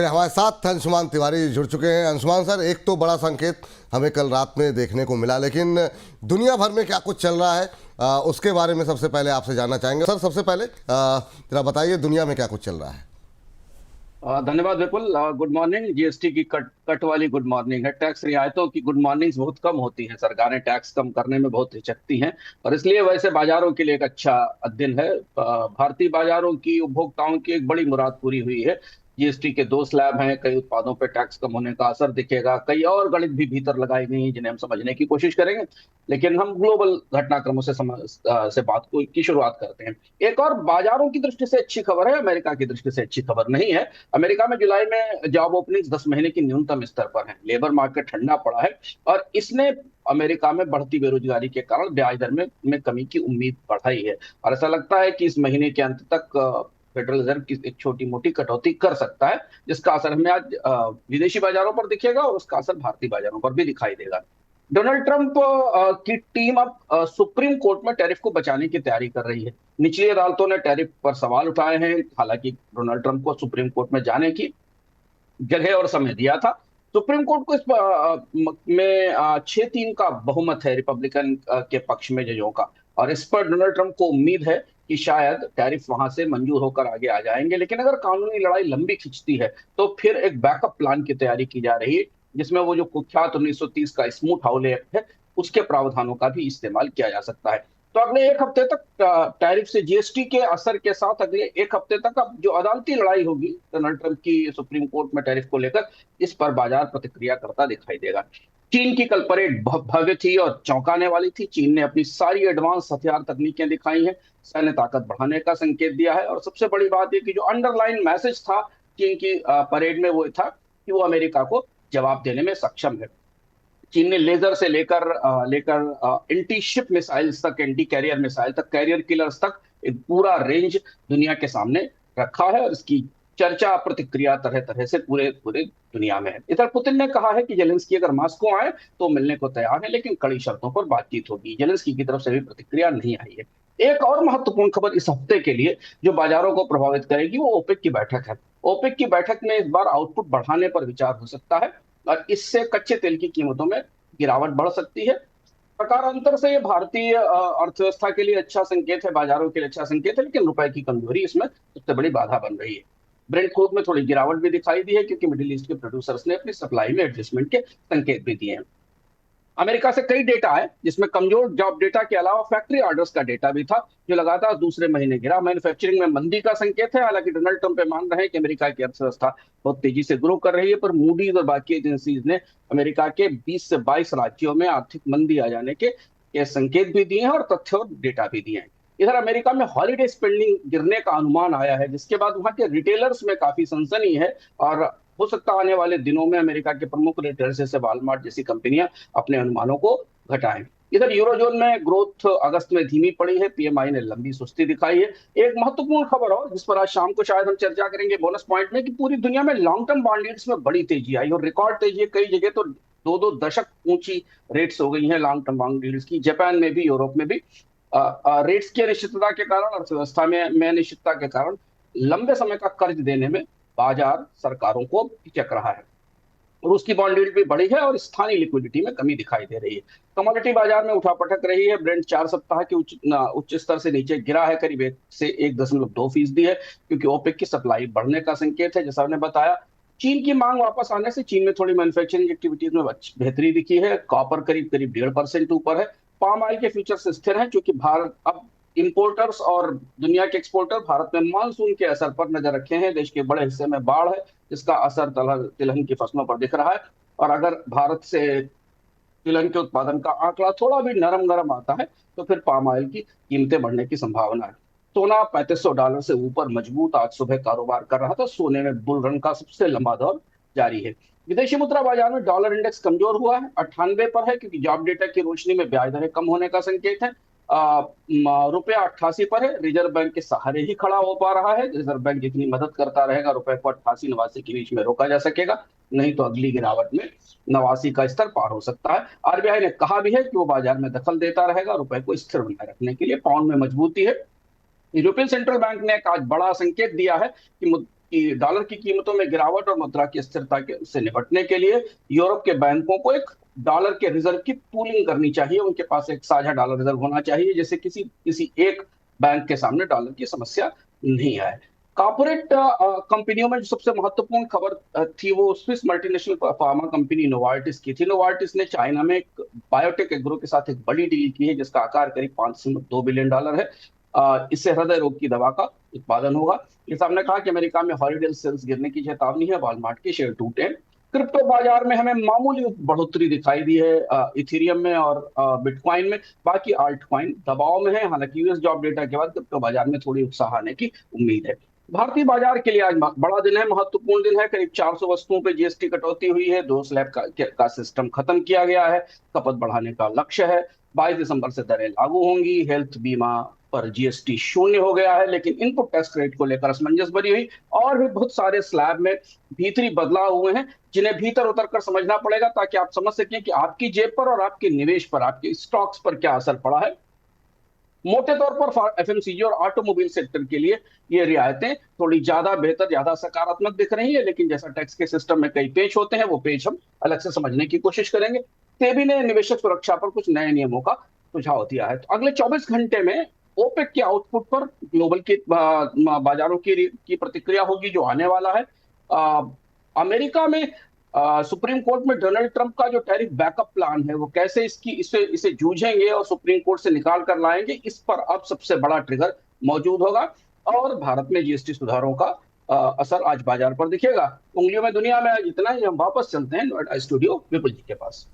फिर हमारे साथ अंशुमान तिवारी जुड़ चुके हैं। अंशुमान सर, एक तो बड़ा संकेत हमें कल रात में देखने को मिला, लेकिन दुनिया भर में क्या कुछ चल रहा है उसके बारे में सबसे पहले आपसे जानना चाहेंगे। सर, सबसे पहले जरा बताइए दुनिया में क्या कुछ चल रहा है। धन्यवाद विपुल। Good morning. जीएसटी की कट कट वाली गुड मॉर्निंग है। टैक्स रियायतों की गुड मॉर्निंग्स बहुत कम होती हैं। सरकारें टैक्स कम करने में बहुत हिचकती हैं और इसलिए वैसे बाजारों के लिए एक अच्छा दिन है। भारतीय बाजारों की उपभोक्ताओं की एक बड़ी मुराद पूरी हुई है। जीएसटी के दो स्लैब हैं, कई उत्पादों पर टैक्स कम होने का असर दिखेगा, कई और गणित भी भीतर लगाई गई हैं जिन्हें हम समझने की कोशिश करेंगे। लेकिन हम ग्लोबल घटनाक्रमों से बात की शुरुआत करते हैं। एक और बाजारों की दृष्टि से अच्छी खबर है, अमेरिका की दृष्टि से अच्छी खबर नहीं है। अमेरिका में जुलाई में जॉब ओपनिंग्स 10 महीने की न्यूनतम स्तर पर है। लेबर मार्केट ठंडा पड़ा है और इसने अमेरिका में बढ़ती बेरोजगारी के कारण ब्याज दर में कमी की उम्मीद बढ़ाई है। और ऐसा लगता है कि इस महीने के अंत तक फेडरल रिजर्व की एक छोटी मोटी कटौती कर सकता है, जिसका असर हमें आज विदेशी बाजारों पर दिखेगा और उसका असर भारतीय बाजारों पर भी दिखाई देगा। डोनाल्ड ट्रंप की टीम अब सुप्रीम कोर्ट में टैरिफ को बचाने की तैयारी कर रही है। निचली अदालतों ने टैरिफ पर सवाल उठाए हैं। हालांकि डोनाल्ड ट्रंप को सुप्रीम कोर्ट में जाने की जगह और समय दिया था। सुप्रीम कोर्ट को इस में 6-3 का बहुमत है रिपब्लिकन के पक्ष में जजों का। और इस पर डोनाल्ड ट्रंप को उम्मीद है कि शायद टैरिफ वहां से मंजूर होकर आगे आ जाएंगे। लेकिन अगर कानूनी लड़ाई लंबी खिंचती है तो फिर एक बैकअप प्लान की तैयारी की जा रही है, जिसमें वो जो कुख्यात 1930 का स्मूथ हाउले एक्ट है उसके प्रावधानों का भी इस्तेमाल किया जा सकता है। तो अगले एक हफ्ते तक टैरिफ से जीएसटी के असर के साथ अगले एक हफ्ते तक अब जो अदालती लड़ाई होगी डोनाल्ड ट्रंप की सुप्रीम कोर्ट में टैरिफ को लेकर, इस पर बाजार प्रतिक्रिया करता दिखाई देगा। चीन की कल परेड भव्य थी और चौंकाने वाली थी। चीन ने अपनी सारी एडवांस हथियार तकनीकें दिखाई हैं, सैन्य ताकत बढ़ाने का संकेत दिया है। और सबसे बड़ी बात यह कि जो अंडरलाइन मैसेज था चीन की परेड में वो था कि वो अमेरिका को जवाब देने में सक्षम है। चीन ने लेजर से लेकर एंटी शिप मिसाइल्स तक, एंटी कैरियर मिसाइल तक, कैरियर किलर्स तक एक पूरा रेंज दुनिया के सामने रखा है और इसकी चर्चा प्रतिक्रिया तरह तरह से पूरे पूरे दुनिया में है। इधर पुतिन ने कहा है कि जेलेंस्की अगर मॉस्को आए तो मिलने को तैयार है, लेकिन कड़ी शर्तों पर बातचीत होगी। जेलेंस्की की तरफ से भी प्रतिक्रिया नहीं आई है। एक और महत्वपूर्ण खबर इस हफ्ते के लिए जो बाजारों को प्रभावित करेगी वो ओपेक की बैठक है। ओपेक की बैठक में इस बार आउटपुट बढ़ाने पर विचार हो सकता है और इससे कच्चे तेल की कीमतों में गिरावट बढ़ सकती है। प्रकारांतर से ये भारतीय अर्थव्यवस्था के लिए अच्छा संकेत है, बाजारों के लिए अच्छा संकेत है, लेकिन रुपए की कमजोरी इसमें सबसे बड़ी बाधा बन रही है। ब्रेंट क्रूड में थोड़ी गिरावट भी दिखाई दी है क्योंकि मिडिल ईस्ट के प्रोड्यूसर्स ने अपनी सप्लाई में एडजस्टमेंट के संकेत भी दिए हैं। अमेरिका से कई डेटा है जिसमें कमजोर जॉब डेटा के अलावा फैक्ट्री ऑर्डर्स का डेटा भी था जो लगातार दूसरे महीने गिरा। मैन्युफैक्चरिंग में मंदी का संकेत है। हालांकि डोनाल्ड ट्रंप मान रहे हैं कि अमेरिका की अर्थव्यवस्था बहुत तेजी से ग्रो कर रही है, पर मूडीज और बाकी एजेंसीज ने अमेरिका के 20 से 22 राज्यों में आर्थिक मंदी आ जाने के संकेत भी दिए हैं और तथ्य और डेटा भी दिए हैं। इधर अमेरिका में हॉलीडे स्पेंडिंग गिरने का अनुमान आया है, जिसके बाद वहां के रिटेलर्स में काफी सनसनी है और हो सकता है आने वाले दिनों में अमेरिका के प्रमुख रिटेलर्स जैसे वॉलमार्ट जैसी कंपनियां अपने अनुमानों को घटाएं। इधर यूरोजोन में ग्रोथ अगस्त में धीमी पड़ी है। पीएमआई ने लंबी सुस्ती दिखाई है। एक महत्वपूर्ण खबर और जिस पर आज शाम को शायद हम चर्चा करेंगे बोनस पॉइंट में, कि पूरी दुनिया में लॉन्ग टर्म बॉन्ड यील्ड्स में बड़ी तेजी आई और रिकॉर्ड तेजी है। कई जगह तो दो दो दशक ऊंची रेट्स हो गई हैं लॉन्ग टर्म बॉन्ड यील्ड्स की। जापान में भी, यूरोप में भी रेट्स की अनिश्चितता के कारण, अर्थव्यवस्था में अनिश्चितता के कारण लंबे समय का कर्ज देने में बाजार सरकारों को हिचक रहा है। रूस की बॉन्ड यील्ड भी बढ़ी है और स्थानीय लिक्विडिटी में कमी दिखाई दे रही है। कमोडिटी बाजार में उठापटक रही है। ब्रेंट 4 सप्ताह के उच्च स्तर से नीचे गिरा है, करीब 1 से 1.2% है, क्योंकि ओपेक की सप्लाई बढ़ने का संकेत है। जैसा हमने बताया, चीन की मांग वापस आने से चीन में थोड़ी मैन्युफैक्चरिंग एक्टिविटीज में बेहतरी दिखी है। कॉपर करीब करीब 1.5% ऊपर है। पाम ऑयल के फ्यूचर्स स्थिर हैं क्योंकि भारत अब इंपोर्टर्स और दुनिया के एक्सपोर्टर भारत में मानसून के असर पर नजर रखे हैं। देश के बड़े हिस्से में बाढ़ है, जिसका असर तिलहन की फसलों पर दिख रहा है। और अगर भारत से तिलहन के उत्पादन का आंकड़ा थोड़ा भी नरम गरम आता है तो फिर पाम ऑयल की कीमतें बढ़ने की संभावना है। सोना $3500 से ऊपर मजबूत आज सुबह कारोबार कर रहा था। सोने में बुल रन का सबसे लंबा दौर जारी है। विदेशी मुद्रा बाजार में डॉलर इंडेक्स कमजोर हुआ है, 98 पर है, क्योंकि जॉब डेटा की रोशनी में ब्याज दरें कम होने का संकेत है। रुपया 88 पर है। रिजर्व बैंक के सहारे ही खड़ा हो पा रहा है। रिजर्व बैंक जितनी मदद करता रहेगा रुपए को 88-89 के बीच में रोका जा सकेगा, नहीं तो अगली गिरावट में 89 का स्तर पार हो सकता है। आरबीआई ने कहा भी है कि वो बाजार में दखल देता रहेगा रुपए को स्थिर बनाए रखने के लिए। पाउंड में मजबूती है। यूरोपियन सेंट्रल बैंक ने एक आज बड़ा संकेत दिया है कि कि डॉलर की कीमतों में गिरावट और मुद्रा की स्थिरता से निपटने के लिए यूरोप के बैंकों को एक डॉलर के रिजर्व की पूलिंग करनी चाहिए। उनके पास एक साझा डॉलर रिजर्व होना चाहिए, जिससे किसी किसी एक बैंक के सामने डॉलर की समस्या नहीं आए। कॉर्पोरेट कंपनियों में जो सबसे महत्वपूर्ण खबर थी वो Swiss multinational pharma company Novartis की थी। नोवार्टिस ने चाइना में एक बायोटेक एग्रो के साथ एक बड़ी डील की है, जिसका आकार करीब $5.2 बिलियन है। इससे हृदय रोग की दवा का उत्पादन होगा। ये सामने कहा कि अमेरिका में हॉलीडे सेल्स गिरने की चेतावनी है, वॉलमार्ट के शेयर टूटे। क्रिप्टो बाजार में हमें मामूली बढ़ोतरी दिखाई दी है इथेरियम में और बिटकॉइन में। बाकी आल्ट कॉइन दबाव में है। हालांकि यूएस जॉब डेटा के बाद क्रिप्टो बाजार में थोड़ी उत्साह आने की उम्मीद है। भारतीय बाजार के लिए आज बड़ा दिन है, महत्वपूर्ण दिन है। करीब 400 वस्तुओं पे जीएसटी कटौती हुई है। 2 स्लैब का सिस्टम खत्म किया गया है। खपत बढ़ाने का लक्ष्य है। 22 दिसंबर से दरें लागू होंगी। हेल्थ बीमा पर जीएसटी शून्य हो गया है, लेकिन इनपुट टैक्स क्रेडिट को लेकर असमंजस बनी हुई। और भी बहुत सारे स्लैब में भीतरी बदलाव हुए हैं, जिन्हें भीतर उतर कर समझना पड़ेगा, ताकि आप समझ सकें कि आपकी जेब पर और आपके निवेश पर, आपके स्टॉक्स पर क्या असर पड़ा है। मोटे तौर पर एफएमसीजी और ऑटोमोबाइल सेक्टर के लिए ये रियायतें थोड़ी ज्यादा बेहतर, ज्यादा सकारात्मक दिख रही है। लेकिन जैसा टैक्स के सिस्टम में कई पेच होते हैं, वो पेच हम अलग से समझने की कोशिश करेंगे। सेबी ने निवेशक सुरक्षा पर कुछ नए नियमों का सुझाव दिया है। तो अगले 24 घंटे में ओपेक के आउटपुट पर ग्लोबल के बाजारों की प्रतिक्रिया होगी, जो आने वाला है। अमेरिका में सुप्रीम कोर्ट में डोनाल्ड ट्रंप का जो टैरिफ बैकअप प्लान है, वो कैसे इसे जूझेंगे और सुप्रीम कोर्ट से निकाल कर लाएंगे, इस पर अब सबसे बड़ा ट्रिगर मौजूद होगा। और भारत में जीएसटी सुधारों का असर आज बाजार पर दिखेगा। उंगलियों में दुनिया में आज इतना ही। हम वापस चलते हैं नोएडा स्टूडियो विपुल जी के पास।